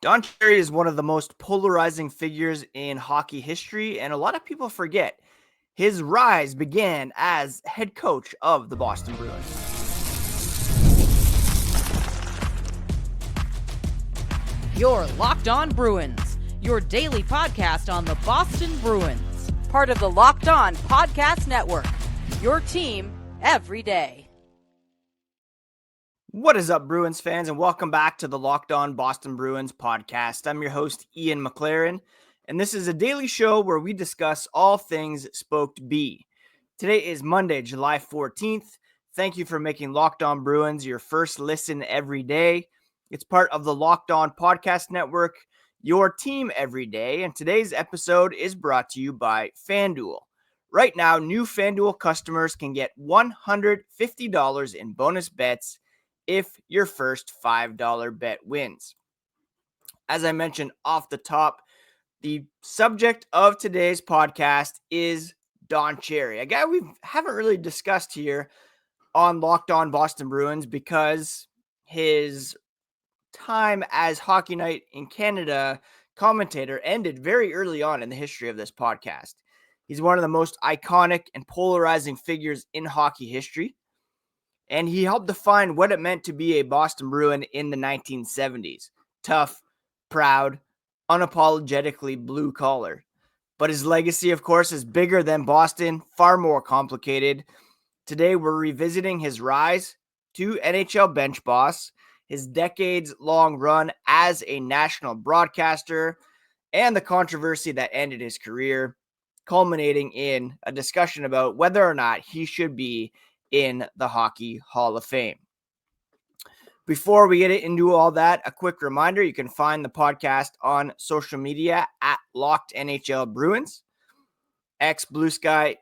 Don Cherry is one of the most polarizing figures in hockey history, and a lot of people forget his rise began as head coach of the Boston Bruins. You're Locked On Bruins, your daily podcast on the Boston Bruins, part of the Locked On Podcast Network, your team every day. What is up, Bruins fans, and welcome back to the Locked On Boston Bruins podcast. I'm your host, Ian McLaren, and this is a daily show where we discuss all things Spoked B. Today is Monday, July 14th. Thank you for making Locked On Bruins your first listen every day. It's part of the Locked On Podcast Network, your team every day, and today's episode is brought to you by FanDuel. Right now, new FanDuel customers can get $150 in bonus bets if your first $5 bet wins. As I mentioned off the top, the subject of today's podcast is Don Cherry, a guy we haven't really discussed here on Locked On Boston Bruins because his time as Hockey Night in Canada commentator ended very early on in the history of this podcast. He's one of the most iconic and polarizing figures in hockey history, and he helped define what it meant to be a Boston Bruin in the 1970s. Tough, proud, unapologetically blue collar. But his legacy, of course, is bigger than Boston, far more complicated. Today, we're revisiting his rise to NHL bench boss, his decades-long run as a national broadcaster, and the controversy that ended his career, culminating in a discussion about whether or not he should be in the Hockey Hall of Fame. Before we get into all that, a quick reminder, you can find the podcast on social media at Locked NHL Bruins, X, Blue Sky,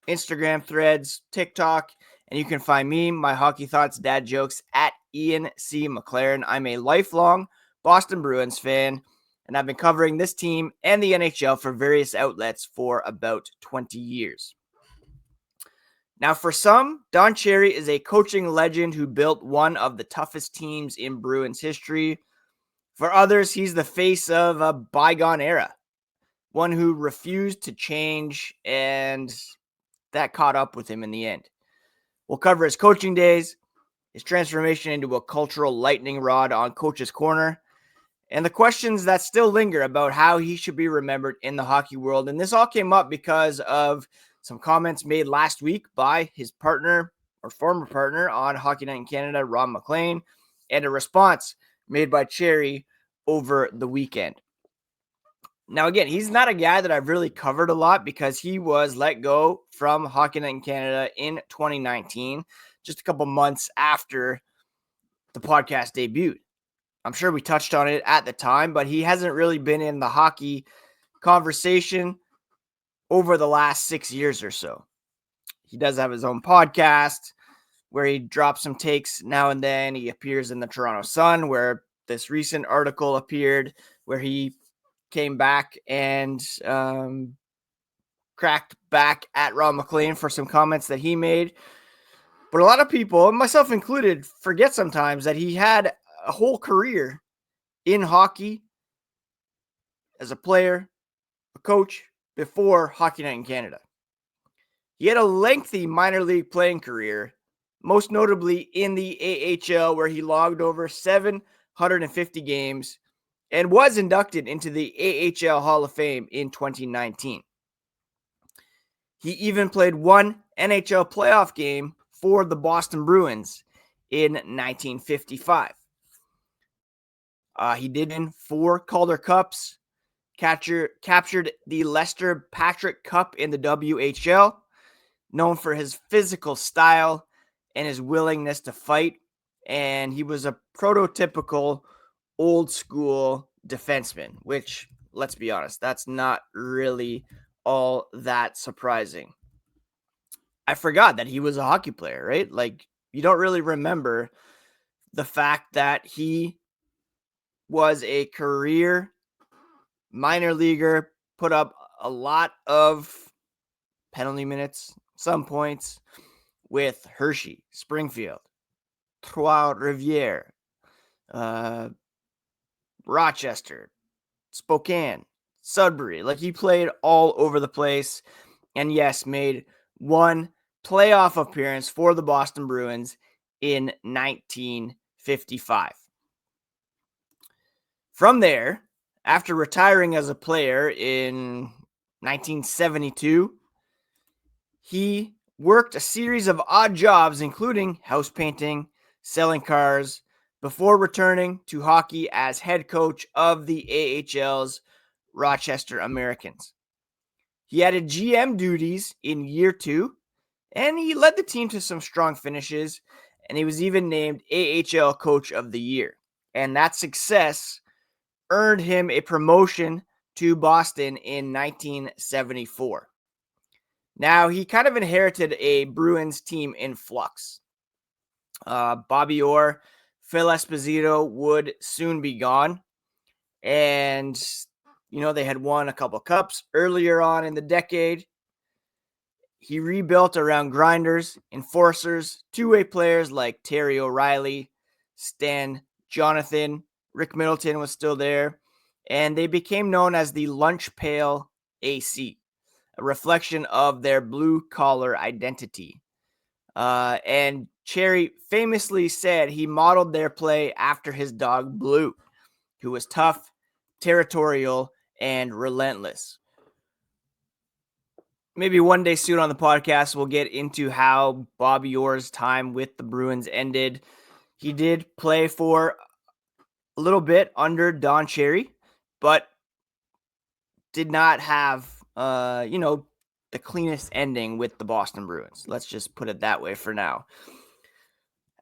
Instagram, Threads, TikTok, and you can find me, my hockey thoughts, dad jokes, at Ian C. McLaren. I'm a lifelong Boston Bruins fan, and I've been covering this team and the NHL for various outlets for about 20 years. Now, for some, Don Cherry is a coaching legend who built one of the toughest teams in Bruins history. For others, he's the face of a bygone era, one who refused to change, and that caught up with him in the end. We'll cover his coaching days, his transformation into a cultural lightning rod on Coach's Corner, and the questions that still linger about how he should be remembered in the hockey world. And this all came up because of some comments made last week by his partner or former partner on Hockey Night in Canada, Ron MacLean, and a response made by Cherry over the weekend. Now, again, he's not a guy that I've really covered a lot because he was let go from Hockey Night in Canada in 2019, just a couple months after the podcast debuted. I'm sure we touched on it at the time, but he hasn't really been in the hockey conversation over the last 6 years or so. He does have his own podcast where he drops some takes now and then. He appears in the Toronto Sun, where this recent article appeared, where he came back and cracked back at Ron MacLean for some comments that he made. But a lot of people, myself included, forget sometimes that he had a whole career in hockey as a player, a coach, before Hockey Night in Canada. He had a lengthy minor league playing career, most notably in the AHL, where he logged over 750 games and was inducted into the AHL Hall of Fame in 2019. He even played one NHL playoff game for the Boston Bruins in 1955. He did win 4 Calder Cups, captured the Lester Patrick Cup in the WHL, known for his physical style and his willingness to fight, and he was a prototypical old school defenseman, which, let's be honest, that's not really all that surprising. I forgot that he was a hockey player, right? Like, you don't really remember the fact that he was a career minor leaguer, put up a lot of penalty minutes, some points with Hershey, Springfield, Trois-Rivières, Rochester, Spokane, Sudbury. Like, he played all over the place, and yes, made one playoff appearance for the Boston Bruins in 1955. From there, after retiring as a player in 1972, he worked a series of odd jobs, including house painting, selling cars, before returning to hockey as head coach of the AHL's Rochester Americans. He added GM duties in year 2, and he led the team to some strong finishes, and he was even named AHL Coach of the Year. And that success earned him a promotion to Boston in 1974. Now, he kind of inherited a Bruins team in flux. Bobby Orr, Phil Esposito would soon be gone. And, they had won a couple cups earlier on in the decade. He rebuilt around grinders, enforcers, two-way players like Terry O'Reilly, Stan Jonathan, Rick Middleton was still there, and they became known as the Lunch Pail AC, a reflection of their blue-collar identity. And Cherry famously said he modeled their play after his dog Blue, who was tough, territorial, and relentless. Maybe one day soon on the podcast, we'll get into how Bobby Orr's time with the Bruins ended. He did play for a little bit under Don Cherry, but did not have, the cleanest ending with the Boston Bruins. Let's just put it that way for now.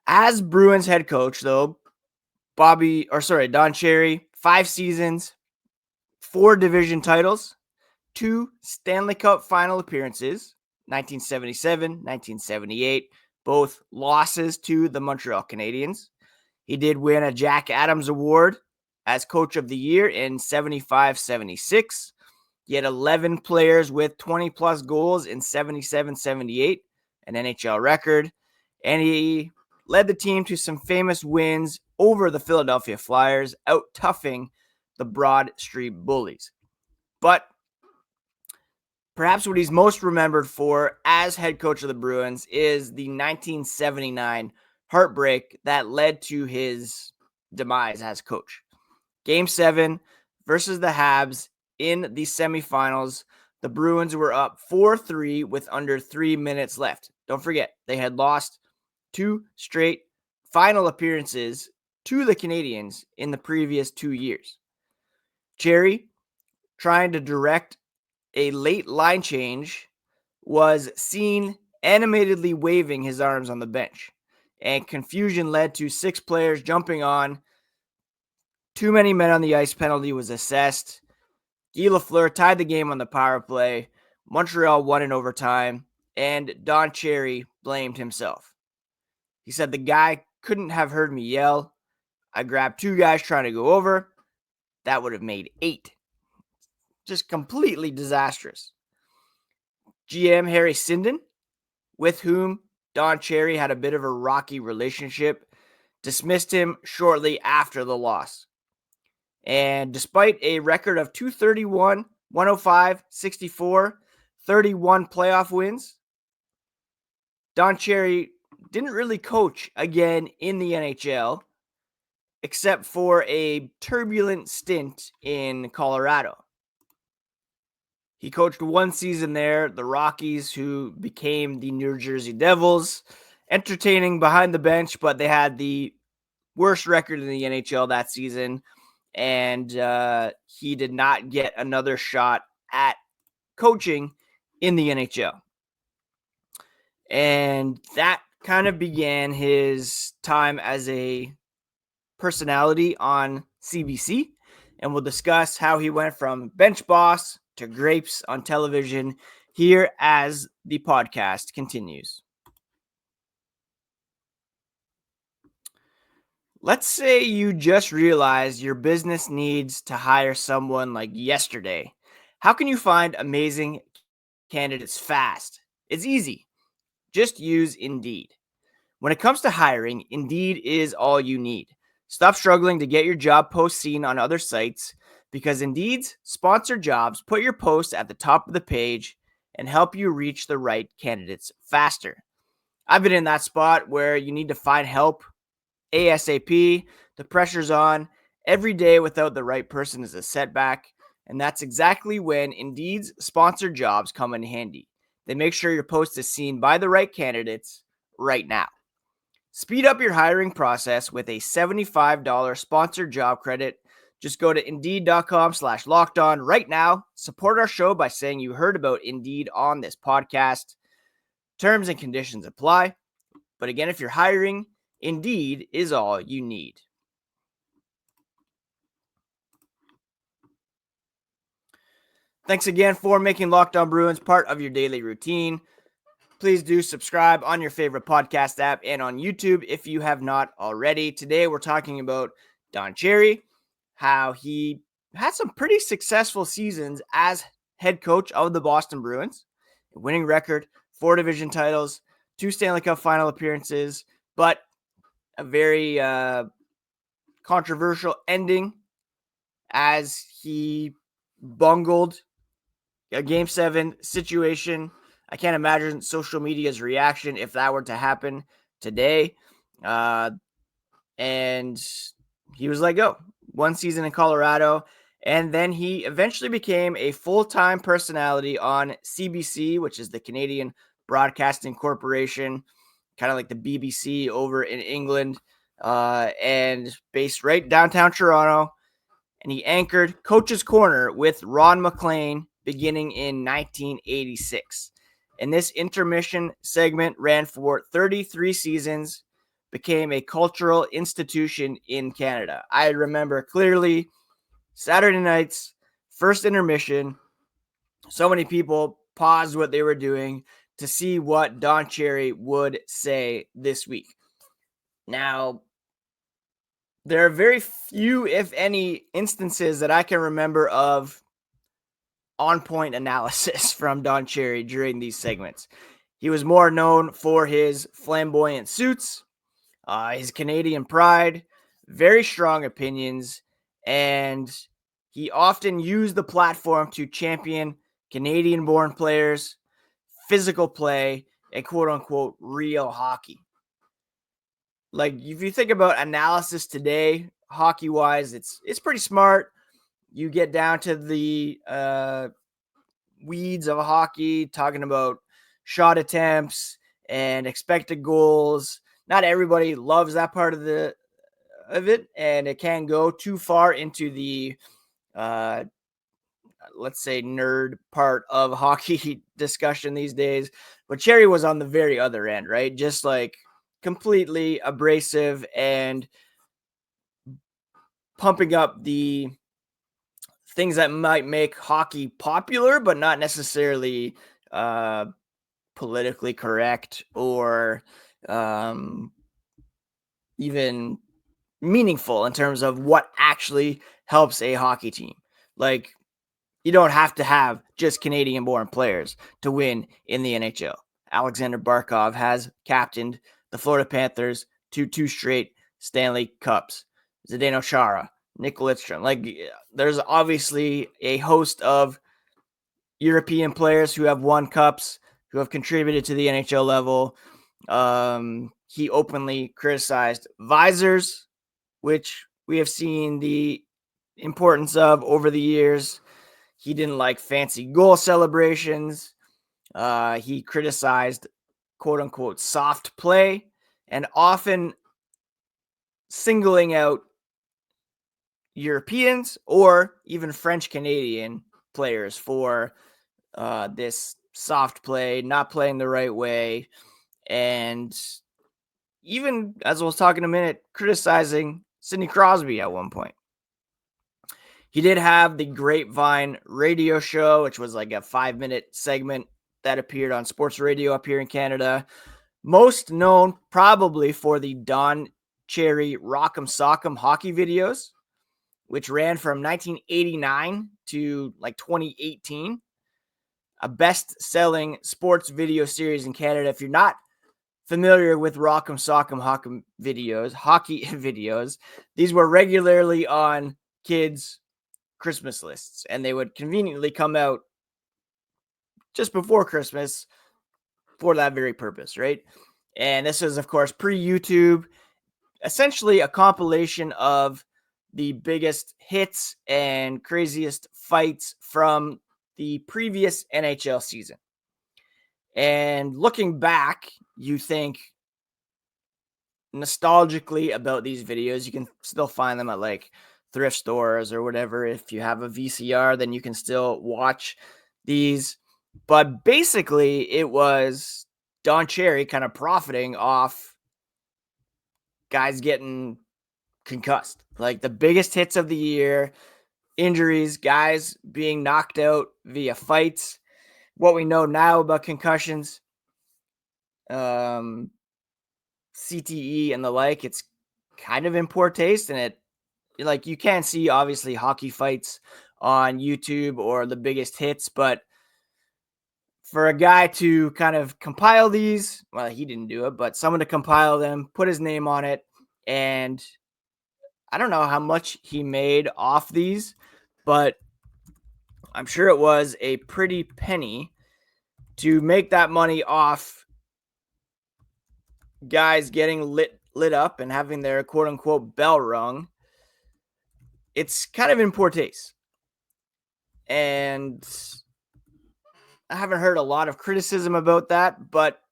As Bruins head coach, though, Don Cherry, 5 seasons, 4 division titles, 2 Stanley Cup final appearances, 1977, 1978, both losses to the Montreal Canadiens. He did win a Jack Adams Award as Coach of the Year in 75-76. He had 11 players with 20-plus goals in 77-78, an NHL record. And he led the team to some famous wins over the Philadelphia Flyers, out-toughing the Broad Street Bullies. But perhaps what he's most remembered for as head coach of the Bruins is the 1979 heartbreak that led to his demise as coach. Game 7 versus the Habs in the semifinals. The Bruins were up 4-3 with under 3 minutes left. Don't forget, they had lost 2 straight final appearances to the Canadiens in the previous 2 years. Cherry, trying to direct a late line change, was seen animatedly waving his arms on the bench, and confusion led to 6 players jumping on. Too many men on the ice penalty was assessed. Guy Lafleur tied the game on the power play. Montreal won in overtime, and Don Cherry blamed himself. He said, "The guy couldn't have heard me yell. I grabbed 2 guys trying to go over. That would have made 8. Just completely disastrous." GM Harry Sinden, with whom Don Cherry had a bit of a rocky relationship, dismissed him shortly after the loss. And despite a record of 231, 105, 64, 31 playoff wins, Don Cherry didn't really coach again in the NHL, except for a turbulent stint in Colorado. He coached 1 season there, the Rockies, who became the New Jersey Devils. Entertaining behind the bench, but they had the worst record in the NHL that season, and he did not get another shot at coaching in the NHL. And that kind of began his time as a personality on CBC, and we'll discuss how he went from bench boss to grapes on television here as the podcast continues. Let's say you just realized your business needs to hire someone like yesterday. How can you find amazing candidates fast? It's easy. Just use Indeed. When it comes to hiring, Indeed is all you need. Stop struggling to get your job post seen on other sites because Indeed's sponsored jobs put your post at the top of the page and help you reach the right candidates faster. I've been in that spot where you need to find help ASAP. The pressure's on. Every day without the right person is a setback. And that's exactly when Indeed's sponsored jobs come in handy. They make sure your post is seen by the right candidates right now. Speed up your hiring process with a $75 sponsored job credit. Just go to Indeed.com/lockedon right now. Support our show by saying you heard about Indeed on this podcast. Terms and conditions apply. But again, if you're hiring, Indeed is all you need. Thanks again for making Locked On Bruins part of your daily routine. Please do subscribe on your favorite podcast app and on YouTube if you have not already. Today, we're talking about Don Cherry, how he had some pretty successful seasons as head coach of the Boston Bruins. A winning record, 4 division titles, 2 Stanley Cup final appearances, but a very controversial ending as he bungled a Game 7 situation. I can't imagine social media's reaction if that were to happen today. And he was let go. 1 season in Colorado. And then he eventually became a full-time personality on CBC, which is the Canadian Broadcasting Corporation, kind of like the BBC over in England, and based right downtown Toronto. And he anchored Coach's Corner with Ron MacLean beginning in 1986. And this intermission segment ran for 33 seasons, became a cultural institution in Canada. I remember clearly Saturday nights, first intermission, so many people paused what they were doing to see what Don Cherry would say this week. Now, there are very few, if any, instances that I can remember of on-point analysis from Don Cherry during these segments. He was more known for his flamboyant suits, his Canadian pride, very strong opinions, and he often used the platform to champion Canadian-born players, physical play, and quote-unquote real hockey. Like, if you think about analysis today, hockey-wise, it's pretty smart. You get down to the weeds of hockey, talking about shot attempts and expected goals. Not everybody loves that part of it, and it can go too far into the let's say nerd part of hockey discussion these days. But Cherry was on the very other end, right? Just like completely abrasive and pumping up the things that might make hockey popular, but not necessarily politically correct or even meaningful in terms of what actually helps a hockey team. Like, you don't have to have just Canadian-born players to win in the NHL. Alexander Barkov has captained the Florida Panthers to 2 straight Stanley Cups. Zdeno Chara, Nick Lidstrom. Like, there's obviously a host of European players who have won cups, who have contributed to the NHL level. He openly criticized visors, which we have seen the importance of over the years. He didn't like fancy goal celebrations. He criticized quote-unquote soft play and often singling out Europeans or even French-Canadian players for this soft play, not playing the right way, and even, as we'll talk in a minute, criticizing Sidney Crosby at one point. He did have the Grapevine radio show, which was like a 5-minute segment that appeared on sports radio up here in Canada. Most known probably for the Don Cherry Rock'em Sock'em hockey videos, which ran from 1989 to like 2018. A best-selling sports video series in Canada. If you're not familiar with Rock'em Sock'em Hock'em videos, hockey videos, these were regularly on kids' Christmas lists, and they would conveniently come out just before Christmas for that very purpose, right? And this is, of course, pre-YouTube, essentially a compilation of the biggest hits and craziest fights from the previous NHL season. And looking back, you think nostalgically about these videos. You can still find them at like thrift stores or whatever. If you have a VCR, then you can still watch these. But basically, it was Don Cherry kind of profiting off guys getting concussed. Like the biggest hits of the year, injuries, guys being knocked out via fights. What we know now about concussions, CTE and the like, it's kind of in poor taste, and it, like, you can see obviously hockey fights on YouTube or the biggest hits, but for a guy to kind of compile these, well, he didn't do it, but someone to compile them, put his name on it, and I don't know how much he made off these, but I'm sure it was a pretty penny to make that money off guys getting lit up and having their quote unquote bell rung. It's kind of in poor taste. And I haven't heard a lot of criticism about that, but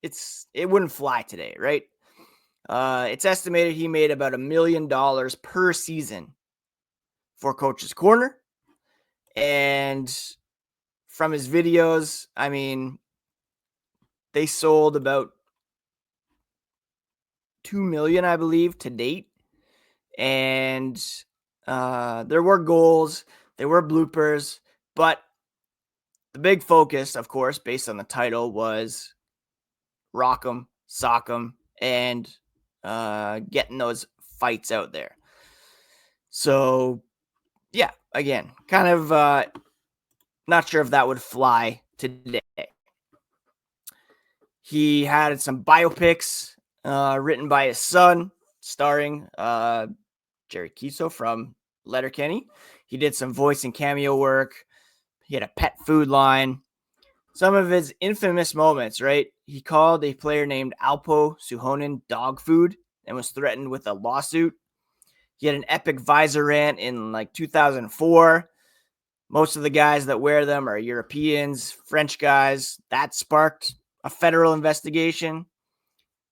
it wouldn't fly today, right? It's estimated he made about $1 million per season for Coach's Corner. And from his videos, I mean, they sold about 2 million, I believe, to date. And there were goals, there were bloopers, but the big focus, of course, based on the title, was Rock'em, Sock'em, and getting those fights out there. So, yeah, again, kind of not sure if that would fly today. He had some biopics written by his son, starring Jerry Kiso from Letterkenny. He did some voice and cameo work. He had a pet food line. Some of his infamous moments, right? He called a player named Alpo Suhonen dog food and was threatened with a lawsuit. He had an epic visor rant in like 2004. Most of the guys that wear them are Europeans, French guys. That sparked a federal investigation.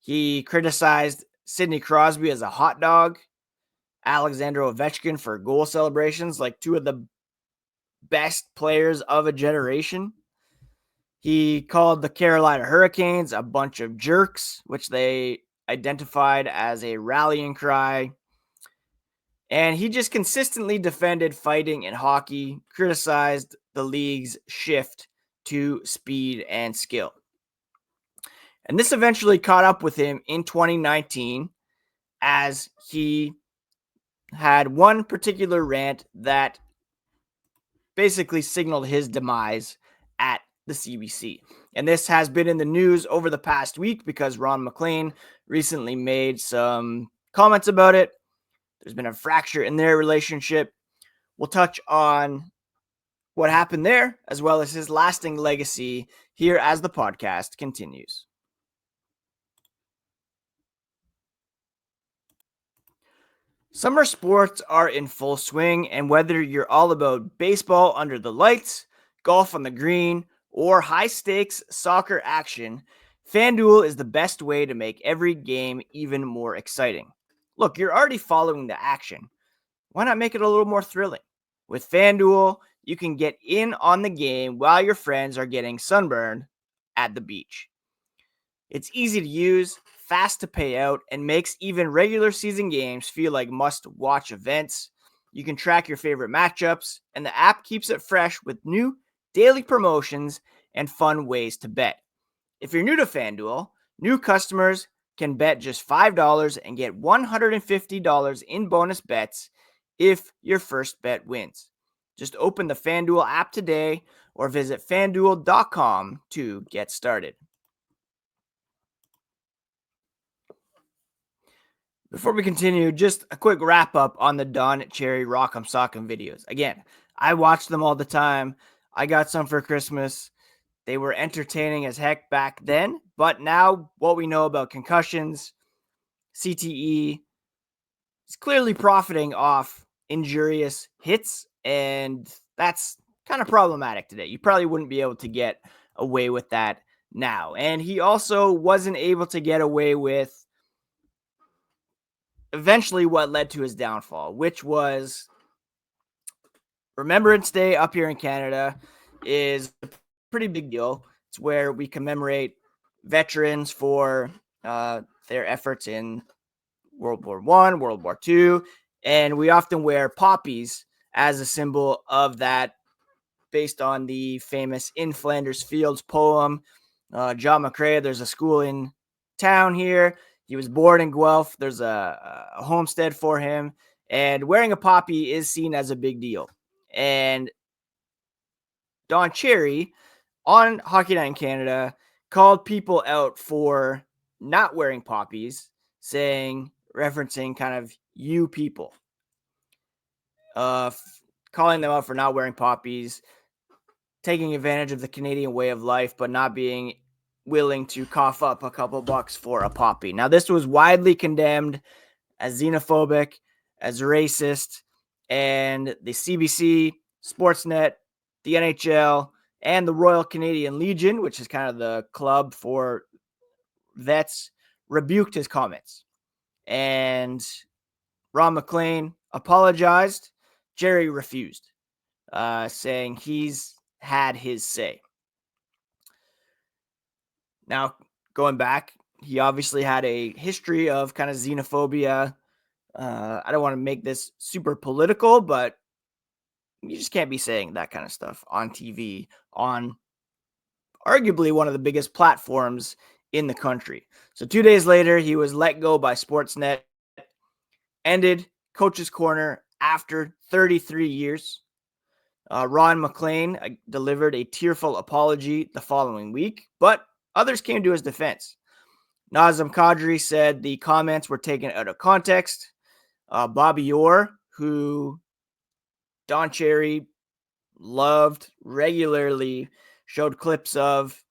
He criticized Sidney Crosby as a hot dog, Alexander Ovechkin for goal celebrations, like two of the best players of a generation. He called the Carolina Hurricanes a bunch of jerks, which they identified as a rallying cry. And he just consistently defended fighting in hockey, criticized the league's shift to speed and skill. And this eventually caught up with him in 2019 as he had one particular rant that basically signaled his demise at the CBC. And this has been in the news over the past week because Ron MacLean recently made some comments about it. There's been a fracture in their relationship. We'll touch on what happened there, as well as his lasting legacy here as the podcast continues. Summer sports are in full swing, and whether you're all about baseball under the lights, golf on the green, or high-stakes soccer action, FanDuel is the best way to make every game even more exciting. Look, you're already following the action. Why not make it a little more thrilling? With FanDuel, you can get in on the game while your friends are getting sunburned at the beach. It's easy to use, fast to pay out, and makes even regular season games feel like must-watch events. You can track your favorite matchups, and the app keeps it fresh with new daily promotions and fun ways to bet. If you're new to FanDuel, new customers can bet just $5 and get $150 in bonus bets if your first bet wins. Just open the FanDuel app today or visit FanDuel.com to get started. Before we continue, just a quick wrap up on the Don Cherry Rock'em Sock'em videos. Again, I watch them all the time. I got some for Christmas. They were entertaining as heck back then, but now what we know about concussions, CTE, is clearly profiting off injurious hits, and that's kind of problematic today. You probably wouldn't be able to get away with that now. And he also wasn't able to get away with eventually what led to his downfall, which was Remembrance Day up here in Canada is a pretty big deal. It's where we commemorate veterans for their efforts in World War I, World War II, and we often wear poppies as a symbol of that based on the famous In Flanders Fields poem. John McCrae, there's a school in town here. He was born in Guelph. There's a homestead for him. And wearing a poppy is seen as a big deal. And Don Cherry on Hockey Night in Canada called people out for not wearing poppies, referencing kind of you people, calling them out for not wearing poppies, taking advantage of the Canadian way of life, but not being willing to cough up a couple bucks for a poppy. Now, this was widely condemned as xenophobic, as racist, and the CBC, Sportsnet, the NHL, and the Royal Canadian Legion, which is kind of the club for vets, rebuked his comments. And Ron MacLean apologized. Jerry refused, saying he's had his say. Now, going back, he obviously had a history of kind of xenophobia. I don't want to make this super political, but you just can't be saying that kind of stuff on TV, on arguably one of the biggest platforms in the country. So 2 days later, he was let go by Sportsnet, ended Coach's Corner after 33 years. Ron MacLean delivered a tearful apology the following week, but others came to his defense. Nazem Kadri said the comments were taken out of context. Bobby Orr, who Don Cherry loved, regularly showed clips of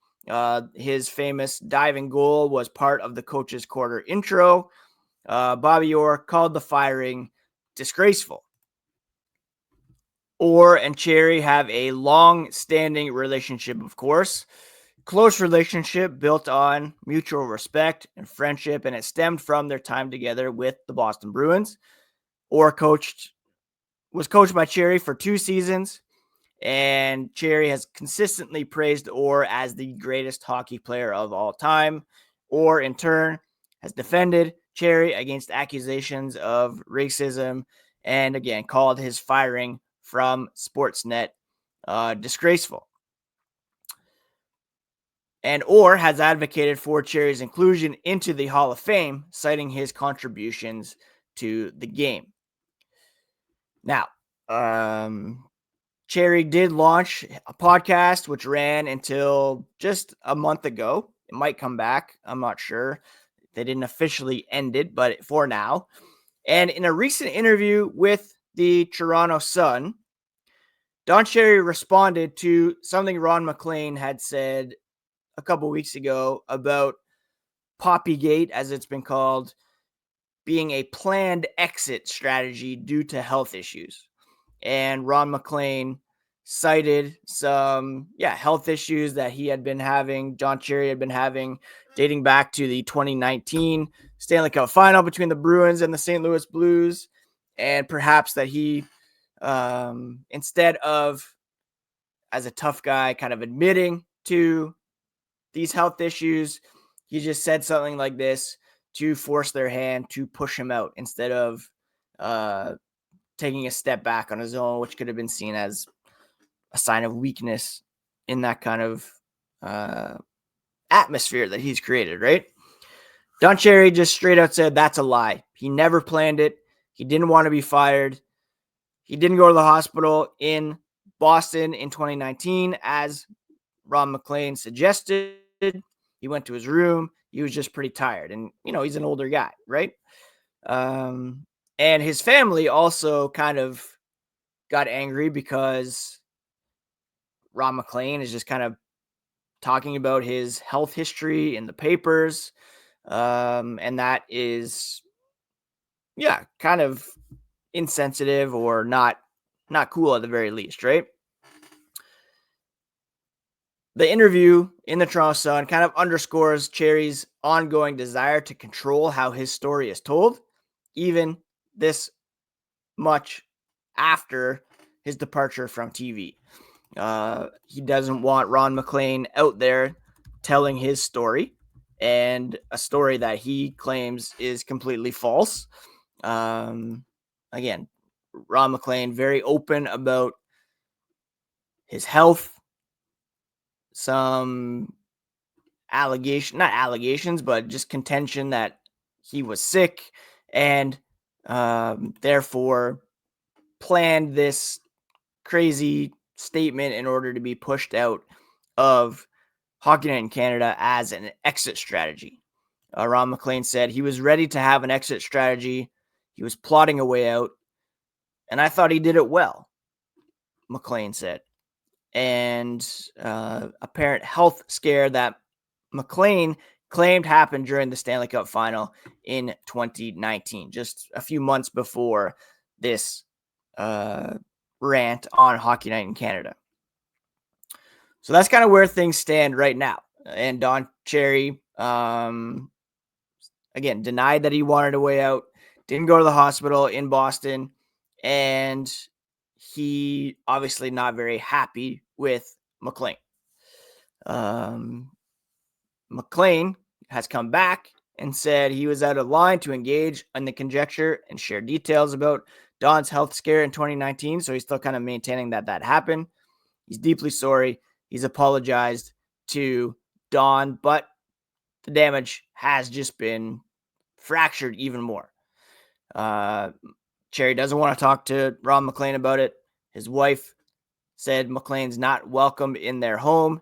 his famous diving goal, was part of the Coach's Corner intro. Bobby Orr called the firing disgraceful. Orr and Cherry have a long-standing relationship, of course. Close relationship built on mutual respect and friendship, and it stemmed from their time together with the Boston Bruins. Orr was coached by Cherry for 2 seasons, and Cherry has consistently praised Orr as the greatest hockey player of all time. Orr, in turn, has defended Cherry against accusations of racism and, again, called his firing from Sportsnet disgraceful. And Orr has advocated for Cherry's inclusion into the Hall of Fame, citing his contributions to the game. Now, Cherry did launch a podcast, which ran until just a month ago. It might come back. I'm not sure. They didn't officially end it, but for now. And in a recent interview with the Toronto Sun, Don Cherry responded to something Ron MacLean had said a couple weeks ago about Poppygate, as it's been called, being a planned exit strategy due to health issues. And Ron MacLean cited some health issues that he had been having, Don Cherry had been having, dating back to the 2019 Stanley Cup final between the Bruins and the St. Louis Blues, and perhaps that he, instead of as a tough guy kind of admitting to these health issues, he just said something like this to force their hand to push him out instead of taking a step back on his own, which could have been seen as a sign of weakness in that kind of atmosphere that he's created, right? Don Cherry just straight out said that's a lie. He never planned it. He didn't want to be fired. He didn't go to the hospital in Boston in 2019, as Ron MacLean suggested. He went to his room. He was just pretty tired. And, he's an older guy, right? And his family also kind of got angry because Ron MacLean is just kind of talking about his health history in the papers. And that is, kind of insensitive or not cool at the very least, right? The interview in the Toronto Sun kind of underscores Cherry's ongoing desire to control how his story is told, even this much after his departure from TV. He doesn't want Ron MacLean out there telling his story, and a story that he claims is completely false. Again, Ron MacLean very open about his health, some not allegations, but just contention that he was sick and therefore planned this crazy statement in order to be pushed out of Hockey Night in Canada as an exit strategy. Ron MacLean said he was ready to have an exit strategy. He was plotting a way out, and I thought he did it well, MacLean said. And apparent health scare that MacLean claimed happened during the Stanley Cup final in 2019, just a few months before this rant on Hockey Night in Canada. So that's kind of where things stand right now. And Don Cherry, again, denied that he wanted a way out, didn't go to the hospital in Boston, and he obviously not very happy with MacLean. MacLean has come back and said he was out of line to engage in the conjecture and share details about Don's health scare in 2019. So he's still kind of maintaining that happened. He's deeply sorry. He's apologized to Don, but the damage has just been fractured even more. Cherry doesn't want to talk to Ron MacLean about it. His wife said MacLean's not welcome in their home.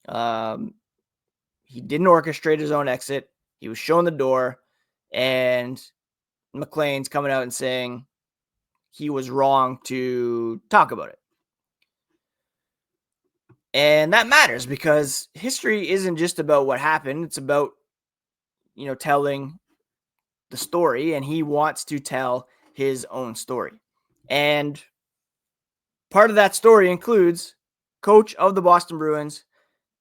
He didn't orchestrate his own exit. He was shown the door, and MacLean's coming out and saying he was wrong to talk about it. And that matters because history isn't just about what happened. It's about, telling the story, and he wants to tell his own story. And part of that story includes coach of the Boston Bruins,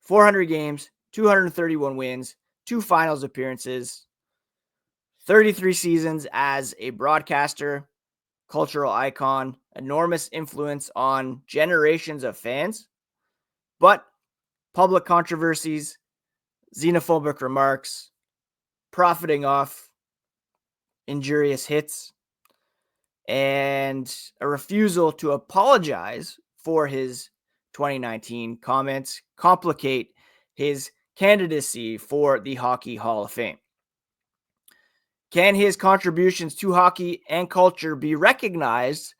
400 games, 231 wins, 2 finals appearances, 33 seasons as a broadcaster, cultural icon, enormous influence on generations of fans, but public controversies, xenophobic remarks, profiting off injurious hits, and a refusal to apologize for his 2019 comments complicate his candidacy for the Hockey Hall of Fame. Can his contributions to hockey and culture be recognized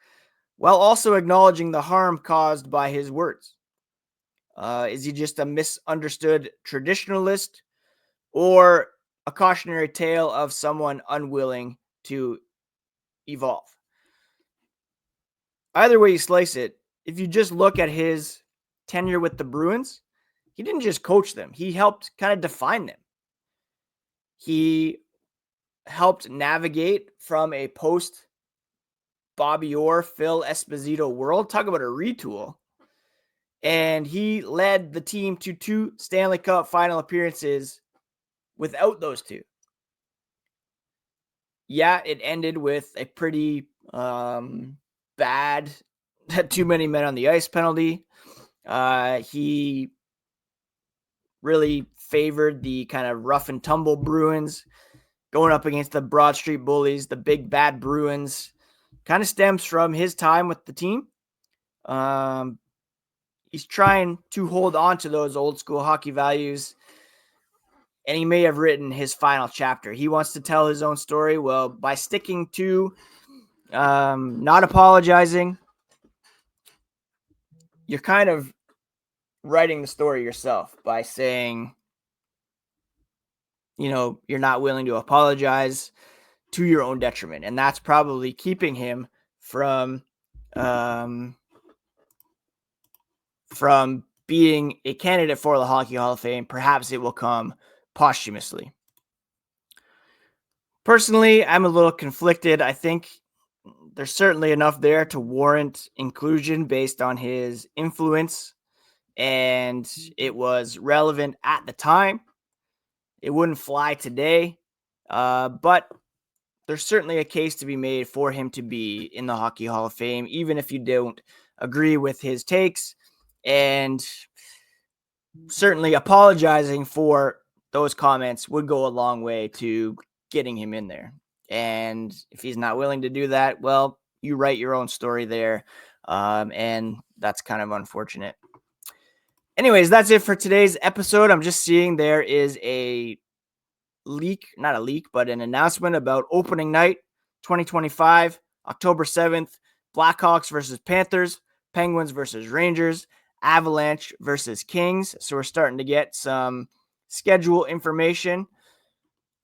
while also acknowledging the harm caused by his words? Is he just a misunderstood traditionalist or a cautionary tale of someone unwilling to evolve? Either way you slice it, if you just look at his tenure with the Bruins, he didn't just coach them. He helped kind of define them. He helped navigate from a post Bobby Orr, Phil Esposito world. Talk about a retool. And he led the team to 2 Stanley Cup final appearances without those 2. Yeah, it ended with a pretty bad too many men on the ice penalty. He really favored the kind of rough and tumble Bruins going up against the Broad Street Bullies, the big bad Bruins. Kind of stems from his time with the team. He's trying to hold on to those old school hockey values, and he may have written his final chapter. He wants to tell his own story. Well, by sticking to not apologizing, you're kind of writing the story yourself by saying, you're not willing to apologize. to your own detriment. And that's probably keeping him from being a candidate for the Hockey Hall of Fame. Perhaps it will come posthumously. Personally, I'm a little conflicted. I think there's certainly enough there to warrant inclusion based on his influence, and it was relevant at the time. It wouldn't fly today, but there's certainly a case to be made for him to be in the Hockey Hall of Fame, even if you don't agree with his takes. And certainly apologizing for those comments would go a long way to getting him in there. And if he's not willing to do that, well, you write your own story there. And that's kind of unfortunate. Anyways, that's it for today's episode. I'm just seeing there is a leak, not a leak, but an announcement about opening night 2025, October 7th, Blackhawks versus Panthers, Penguins versus Rangers, Avalanche versus Kings. So we're starting to get some schedule information.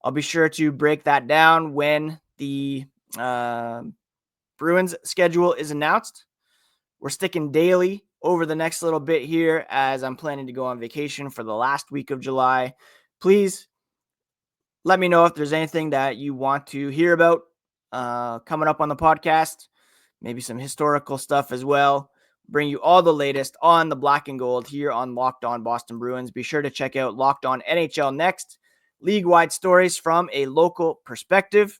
I'll be sure to break that down when the Bruins schedule is announced. We're sticking daily over the next little bit here as I'm planning to go on vacation for the last week of July. Please let me know if there's anything that you want to hear about coming up on the podcast, maybe some historical stuff as well. Bring you all the latest on the black and gold here on Locked On Boston Bruins. Be sure to check out Locked On NHL Next, league-wide stories from a local perspective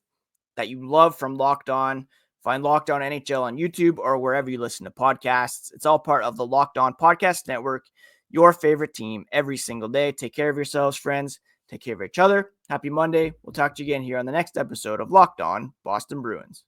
that you love from Locked On. Find Locked On NHL on YouTube or wherever you listen to podcasts. It's all part of the Locked On Podcast Network, your favorite team every single day. Take care of yourselves, friends. Take care of each other. Happy Monday. We'll talk to you again here on the next episode of Locked On Boston Bruins.